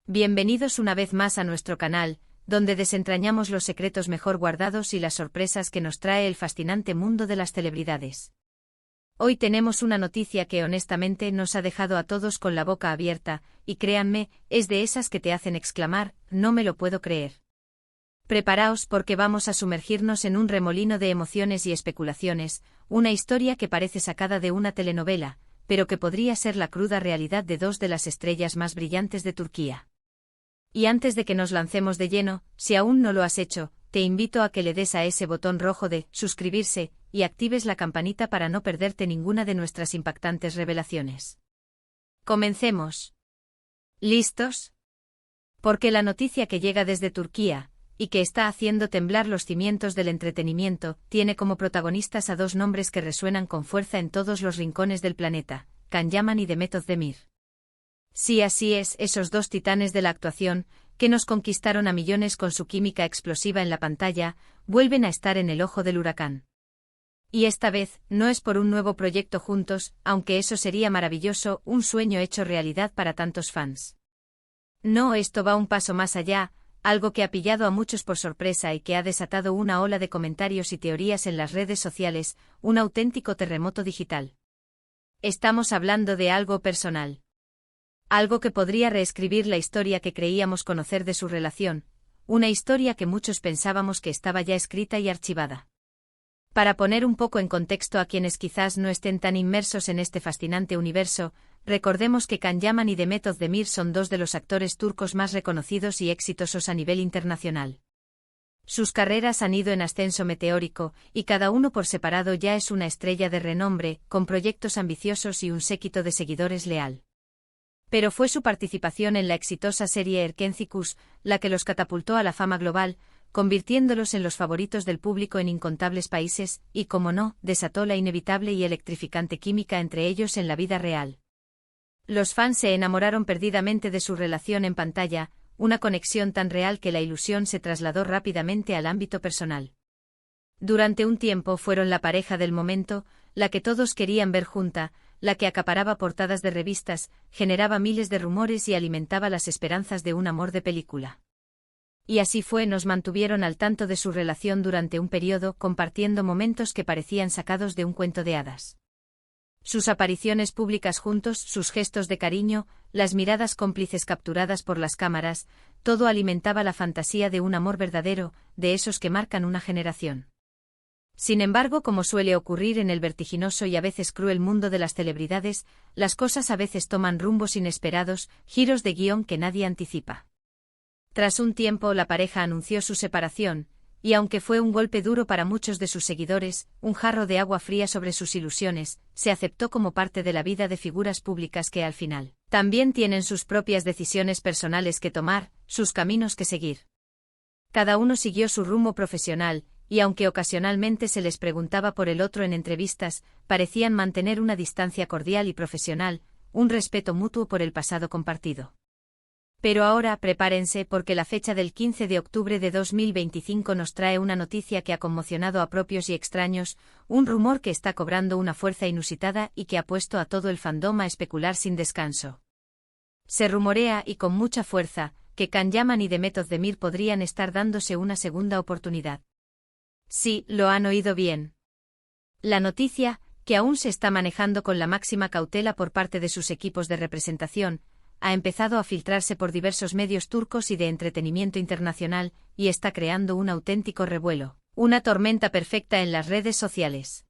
Bienvenidos una vez más a nuestro canal, donde desentrañamos los secretos mejor guardados y las sorpresas que nos trae el fascinante mundo de las celebridades. Hoy tenemos una noticia que honestamente nos ha dejado a todos con la boca abierta, y créanme, es de esas que te hacen exclamar, no me lo puedo creer. Preparaos porque vamos a sumergirnos en un remolino de emociones y especulaciones, una historia que parece sacada de una telenovela, pero que podría ser la cruda realidad de dos de las estrellas más brillantes de Turquía. Y antes de que nos lancemos de lleno, si aún no lo has hecho, te invito a que le des a ese botón rojo de suscribirse y actives la campanita para no perderte ninguna de nuestras impactantes revelaciones. Comencemos. ¿Listos? Porque la noticia que llega desde Turquía, y que está haciendo temblar los cimientos del entretenimiento, tiene como protagonistas a dos nombres que resuenan con fuerza en todos los rincones del planeta, Can Yaman y Demet Özdemir. Sí, así es, esos dos titanes de la actuación, que nos conquistaron a millones con su química explosiva en la pantalla, vuelven a estar en el ojo del huracán. Y esta vez, no es por un nuevo proyecto juntos, aunque eso sería maravilloso, un sueño hecho realidad para tantos fans. No, esto va un paso más allá, algo que ha pillado a muchos por sorpresa y que ha desatado una ola de comentarios y teorías en las redes sociales, un auténtico terremoto digital. Estamos hablando de algo personal. Algo que podría reescribir la historia que creíamos conocer de su relación, una historia que muchos pensábamos que estaba ya escrita y archivada. Para poner un poco en contexto a quienes quizás no estén tan inmersos en este fascinante universo, recordemos que Can Yaman y Demet Özdemir son dos de los actores turcos más reconocidos y exitosos a nivel internacional. Sus carreras han ido en ascenso meteórico, y cada uno por separado ya es una estrella de renombre, con proyectos ambiciosos y un séquito de seguidores leal. Pero fue su participación en la exitosa serie Erkenci la que los catapultó a la fama global, convirtiéndolos en los favoritos del público en incontables países, y como no, desató la inevitable y electrificante química entre ellos en la vida real. Los fans se enamoraron perdidamente de su relación en pantalla, una conexión tan real que la ilusión se trasladó rápidamente al ámbito personal. Durante un tiempo fueron la pareja del momento, la que todos querían ver junta, la que acaparaba portadas de revistas, generaba miles de rumores y alimentaba las esperanzas de un amor de película. Y así fue, nos mantuvieron al tanto de su relación durante un periodo, compartiendo momentos que parecían sacados de un cuento de hadas. Sus apariciones públicas juntos, sus gestos de cariño, las miradas cómplices capturadas por las cámaras, todo alimentaba la fantasía de un amor verdadero, de esos que marcan una generación. Sin embargo, como suele ocurrir en el vertiginoso y a veces cruel mundo de las celebridades, las cosas a veces toman rumbos inesperados, giros de guión que nadie anticipa. Tras un tiempo, la pareja anunció su separación, y aunque fue un golpe duro para muchos de sus seguidores, un jarro de agua fría sobre sus ilusiones, se aceptó como parte de la vida de figuras públicas que al final también tienen sus propias decisiones personales que tomar, sus caminos que seguir. Cada uno siguió su rumbo profesional, y aunque ocasionalmente se les preguntaba por el otro en entrevistas, parecían mantener una distancia cordial y profesional, un respeto mutuo por el pasado compartido. Pero ahora prepárense porque la fecha del 15 de octubre de 2025 nos trae una noticia que ha conmocionado a propios y extraños, un rumor que está cobrando una fuerza inusitada y que ha puesto a todo el fandom a especular sin descanso. Se rumorea, y con mucha fuerza, que Can Yaman y Demet Özdemir podrían estar dándose una segunda oportunidad. Sí, lo han oído bien. La noticia, que aún se está manejando con la máxima cautela por parte de sus equipos de representación, ha empezado a filtrarse por diversos medios turcos y de entretenimiento internacional, y está creando un auténtico revuelo, una tormenta perfecta en las redes sociales.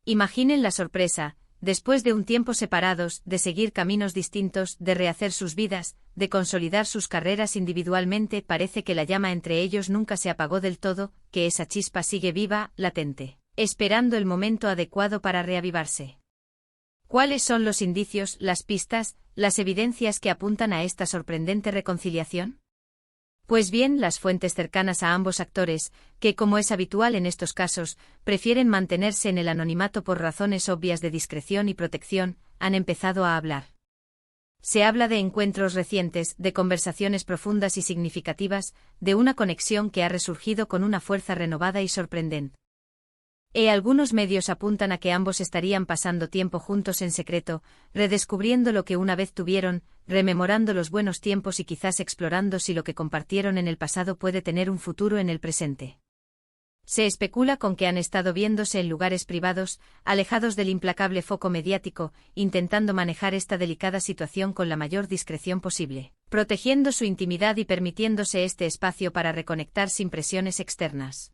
Imaginen la sorpresa, después de un tiempo separados, de seguir caminos distintos, de rehacer sus vidas, de consolidar sus carreras individualmente, parece que la llama entre ellos nunca se apagó del todo, que esa chispa sigue viva, latente, esperando el momento adecuado para reavivarse. ¿Cuáles son los indicios, las pistas, las evidencias que apuntan a esta sorprendente reconciliación? Pues bien, las fuentes cercanas a ambos actores, que como es habitual en estos casos, prefieren mantenerse en el anonimato por razones obvias de discreción y protección, han empezado a hablar. Se habla de encuentros recientes, de conversaciones profundas y significativas, de una conexión que ha resurgido con una fuerza renovada y sorprendente. Algunos medios apuntan a que ambos estarían pasando tiempo juntos en secreto, redescubriendo lo que una vez tuvieron, rememorando los buenos tiempos y quizás explorando si lo que compartieron en el pasado puede tener un futuro en el presente. Se especula con que han estado viéndose en lugares privados, alejados del implacable foco mediático, intentando manejar esta delicada situación con la mayor discreción posible, protegiendo su intimidad y permitiéndose este espacio para reconectar sin presiones externas.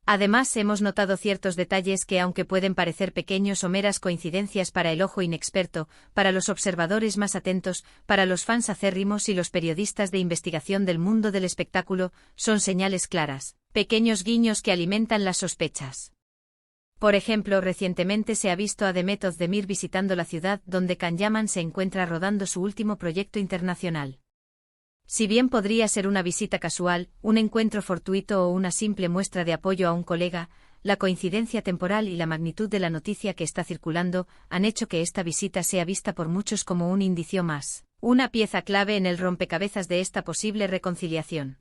Además, hemos notado ciertos detalles que, aunque pueden parecer pequeños o meras coincidencias para el ojo inexperto, para los observadores más atentos, para los fans acérrimos y los periodistas de investigación del mundo del espectáculo, son señales claras, pequeños guiños que alimentan las sospechas. Por ejemplo, recientemente se ha visto a Demet Özdemir visitando la ciudad donde Can Yaman se encuentra rodando su último proyecto internacional. Si bien podría ser una visita casual, un encuentro fortuito o una simple muestra de apoyo a un colega, la coincidencia temporal y la magnitud de la noticia que está circulando han hecho que esta visita sea vista por muchos como un indicio más, una pieza clave en el rompecabezas de esta posible reconciliación.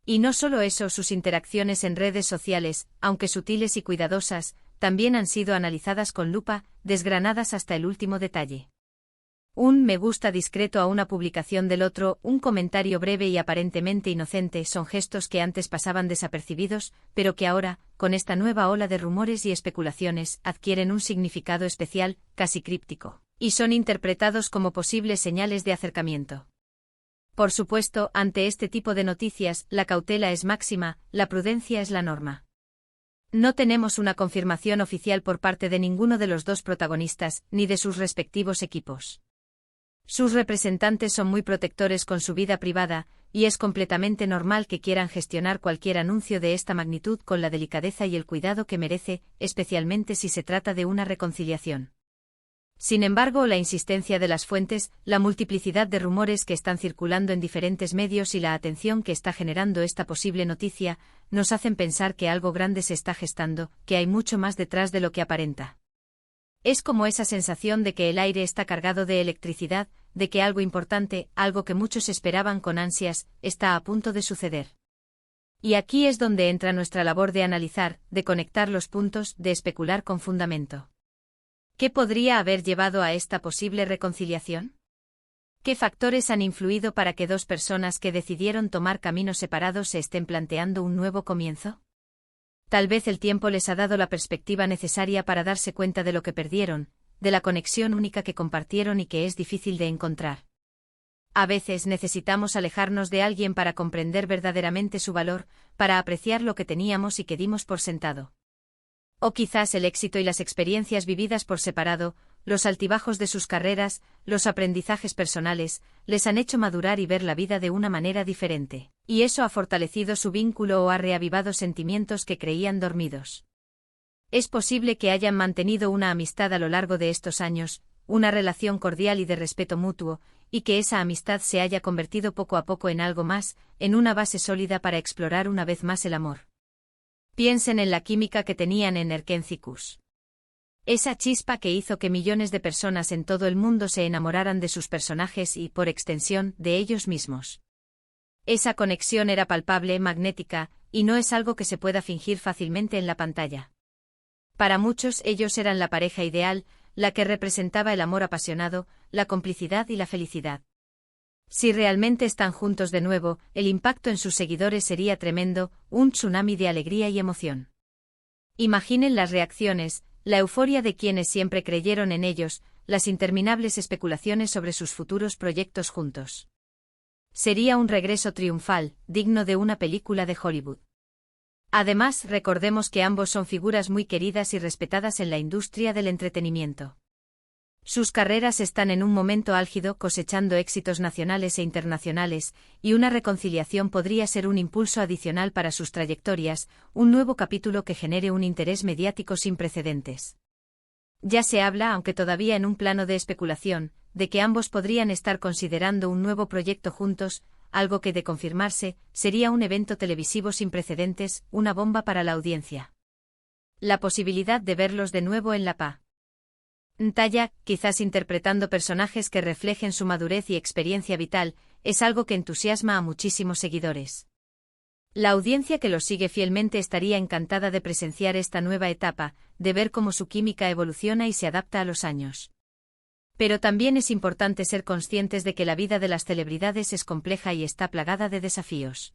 Y no solo eso, sus interacciones en redes sociales, aunque sutiles y cuidadosas, también han sido analizadas con lupa, desgranadas hasta el último detalle. Un me gusta discreto a una publicación del otro, un comentario breve y aparentemente inocente son gestos que antes pasaban desapercibidos, pero que ahora, con esta nueva ola de rumores y especulaciones, adquieren un significado especial, casi críptico, y son interpretados como posibles señales de acercamiento. Por supuesto, ante este tipo de noticias, la cautela es máxima, la prudencia es la norma. No tenemos una confirmación oficial por parte de ninguno de los dos protagonistas, ni de sus respectivos equipos. Sus representantes son muy protectores con su vida privada, y es completamente normal que quieran gestionar cualquier anuncio de esta magnitud con la delicadeza y el cuidado que merece, especialmente si se trata de una reconciliación. Sin embargo, la insistencia de las fuentes, la multiplicidad de rumores que están circulando en diferentes medios y la atención que está generando esta posible noticia, nos hacen pensar que algo grande se está gestando, que hay mucho más detrás de lo que aparenta. Es como esa sensación de que el aire está cargado de electricidad, de que algo importante, algo que muchos esperaban con ansias, está a punto de suceder. Y aquí es donde entra nuestra labor de analizar, de conectar los puntos, de especular con fundamento. ¿Qué podría haber llevado a esta posible reconciliación? ¿Qué factores han influido para que dos personas que decidieron tomar caminos separados se estén planteando un nuevo comienzo? Tal vez el tiempo les ha dado la perspectiva necesaria para darse cuenta de lo que perdieron, de la conexión única que compartieron y que es difícil de encontrar. A veces necesitamos alejarnos de alguien para comprender verdaderamente su valor, para apreciar lo que teníamos y que dimos por sentado. O quizás el éxito y las experiencias vividas por separado, los altibajos de sus carreras, los aprendizajes personales, les han hecho madurar y ver la vida de una manera diferente, y eso ha fortalecido su vínculo o ha reavivado sentimientos que creían dormidos. Es posible que hayan mantenido una amistad a lo largo de estos años, una relación cordial y de respeto mutuo, y que esa amistad se haya convertido poco a poco en algo más, en una base sólida para explorar una vez más el amor. Piensen en la química que tenían en Erkencicus. Esa chispa que hizo que millones de personas en todo el mundo se enamoraran de sus personajes y, por extensión, de ellos mismos. Esa conexión era palpable, magnética, y no es algo que se pueda fingir fácilmente en la pantalla. Para muchos ellos eran la pareja ideal, la que representaba el amor apasionado, la complicidad y la felicidad. Si realmente están juntos de nuevo, el impacto en sus seguidores sería tremendo, un tsunami de alegría y emoción. Imaginen las reacciones, la euforia de quienes siempre creyeron en ellos, las interminables especulaciones sobre sus futuros proyectos juntos. Sería un regreso triunfal, digno de una película de Hollywood. Además, recordemos que ambos son figuras muy queridas y respetadas en la industria del entretenimiento. Sus carreras están en un momento álgido, cosechando éxitos nacionales e internacionales, y una reconciliación podría ser un impulso adicional para sus trayectorias, un nuevo capítulo que genere un interés mediático sin precedentes. Ya se habla, aunque todavía en un plano de especulación, de que ambos podrían estar considerando un nuevo proyecto juntos, algo que, de confirmarse, sería un evento televisivo sin precedentes, una bomba para la audiencia. La posibilidad de verlos de nuevo en la pantalla, quizás interpretando personajes que reflejen su madurez y experiencia vital, es algo que entusiasma a muchísimos seguidores. La audiencia que los sigue fielmente estaría encantada de presenciar esta nueva etapa, de ver cómo su química evoluciona y se adapta a los años. Pero también es importante ser conscientes de que la vida de las celebridades es compleja y está plagada de desafíos.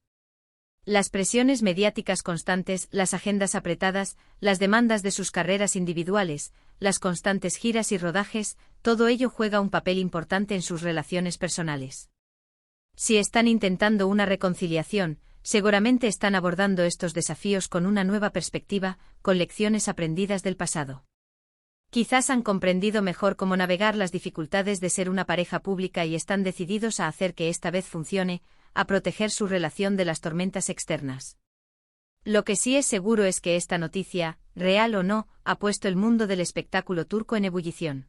Las presiones mediáticas constantes, las agendas apretadas, las demandas de sus carreras individuales, las constantes giras y rodajes, todo ello juega un papel importante en sus relaciones personales. Si están intentando una reconciliación, seguramente están abordando estos desafíos con una nueva perspectiva, con lecciones aprendidas del pasado. Quizás han comprendido mejor cómo navegar las dificultades de ser una pareja pública y están decididos a hacer que esta vez funcione, a proteger su relación de las tormentas externas. Lo que sí es seguro es que esta noticia, real o no, ha puesto el mundo del espectáculo turco en ebullición.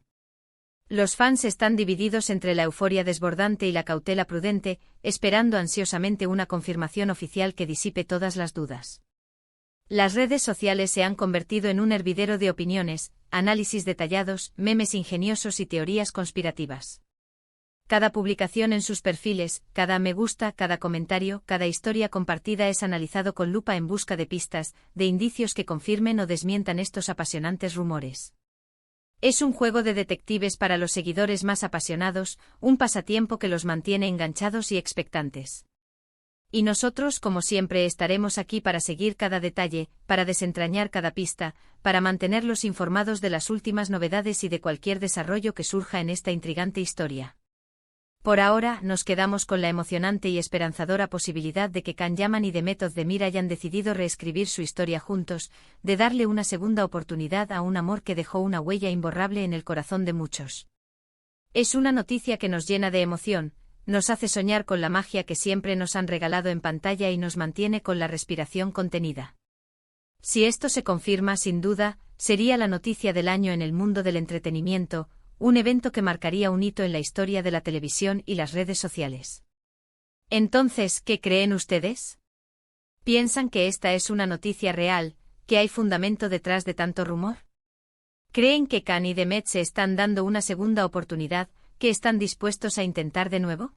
Los fans están divididos entre la euforia desbordante y la cautela prudente, esperando ansiosamente una confirmación oficial que disipe todas las dudas. Las redes sociales se han convertido en un hervidero de opiniones, análisis detallados, memes ingeniosos y teorías conspirativas. Cada publicación en sus perfiles, cada me gusta, cada comentario, cada historia compartida es analizado con lupa en busca de pistas, de indicios que confirmen o desmientan estos apasionantes rumores. Es un juego de detectives para los seguidores más apasionados, un pasatiempo que los mantiene enganchados y expectantes. Y nosotros, como siempre, estaremos aquí para seguir cada detalle, para desentrañar cada pista, para mantenerlos informados de las últimas novedades y de cualquier desarrollo que surja en esta intrigante historia. Por ahora, nos quedamos con la emocionante y esperanzadora posibilidad de que Can Yaman y Demet Özdemir hayan decidido reescribir su historia juntos, de darle una segunda oportunidad a un amor que dejó una huella imborrable en el corazón de muchos. Es una noticia que nos llena de emoción, nos hace soñar con la magia que siempre nos han regalado en pantalla y nos mantiene con la respiración contenida. Si esto se confirma, sin duda, sería la noticia del año en el mundo del entretenimiento, un evento que marcaría un hito en la historia de la televisión y las redes sociales. Entonces, ¿qué creen ustedes? ¿Piensan que esta es una noticia real, que hay fundamento detrás de tanto rumor? ¿Creen que Can y Demet se están dando una segunda oportunidad, que están dispuestos a intentar de nuevo?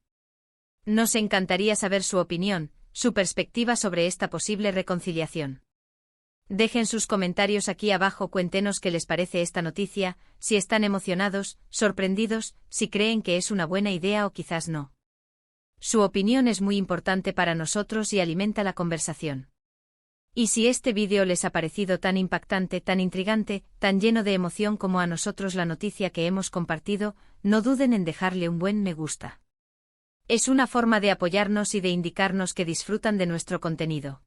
Nos encantaría saber su opinión, su perspectiva sobre esta posible reconciliación. Dejen sus comentarios aquí abajo, cuéntenos qué les parece esta noticia, si están emocionados, sorprendidos, si creen que es una buena idea o quizás no. Su opinión es muy importante para nosotros y alimenta la conversación. Y si este vídeo les ha parecido tan impactante, tan intrigante, tan lleno de emoción como a nosotros la noticia que hemos compartido, no duden en dejarle un buen me gusta. Es una forma de apoyarnos y de indicarnos que disfrutan de nuestro contenido.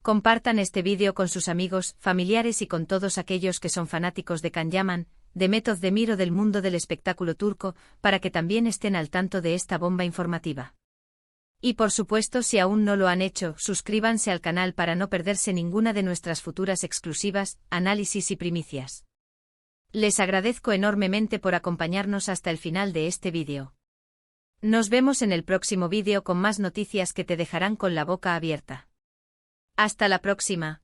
Compartan este vídeo con sus amigos, familiares y con todos aquellos que son fanáticos de Can Yaman, Demet Özdemir o del mundo del espectáculo turco, para que también estén al tanto de esta bomba informativa. Y por supuesto, si aún no lo han hecho, suscríbanse al canal para no perderse ninguna de nuestras futuras exclusivas, análisis y primicias. Les agradezco enormemente por acompañarnos hasta el final de este vídeo. Nos vemos en el próximo vídeo con más noticias que te dejarán con la boca abierta. Hasta la próxima.